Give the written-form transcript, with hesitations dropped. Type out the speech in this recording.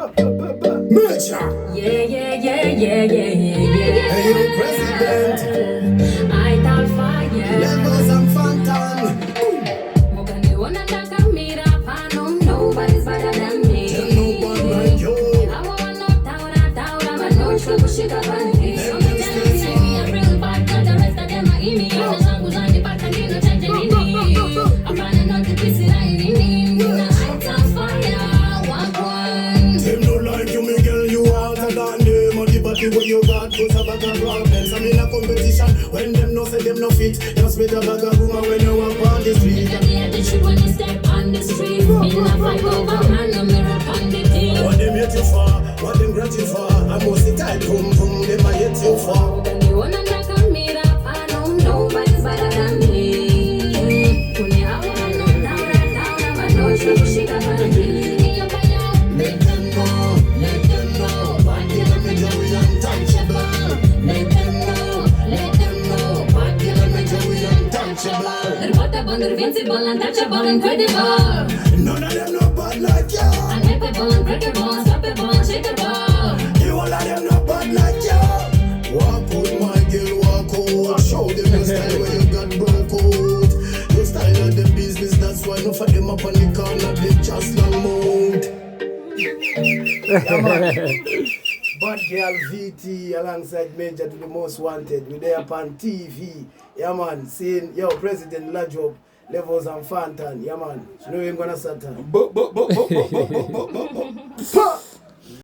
Major. Yeah. Hey, you president. Eyetal Fyah. Levels and phantom. Mukaniona nakamira pano, nobody's better than me. Tell no one like you. I wanna taura, but no kushika bandi. So me tell me a real bad girl, the rest of them are in me. All the songs on the back and they no changing in me. I'm running on the piece in me. Eyetal Fyah, walk one. Them no like you, me girl, you harder than them. Or the body what you got, put a bag of problems. I'm in a competition, when them no say them no fit. Just with a bag of woman when you walk on the street. The truth when you step on the street. In a fight over man, no mirror on the team. What them hate you for, what them grudge you for. I must see tight, boom, them I hate you for. When you wanna nakamira pano, nobody's better than me. Kuni hawa no taura, but no kushika bandi. Let them know, Badgyal and Major we untouchable. Let them know, Badgyal and Major we untouchable. Reportable, invincible, untouchable, incredible. None of them no bad like you. Unhittable, unbreakable, unstoppable, unshakable. You all of them no bad like you. Walk out, my girl, walk out. Show them your style where you got broke out. Your style of the business, that's why no for them up on the corner, they just long mount. Yeah, man. Badgyal Veetee alongside Major to the most wanted. We there upon TV. Yeah, man. Saying, yo, President Lajob, levels and Fantan. Yeah, man. You know you're gonna start.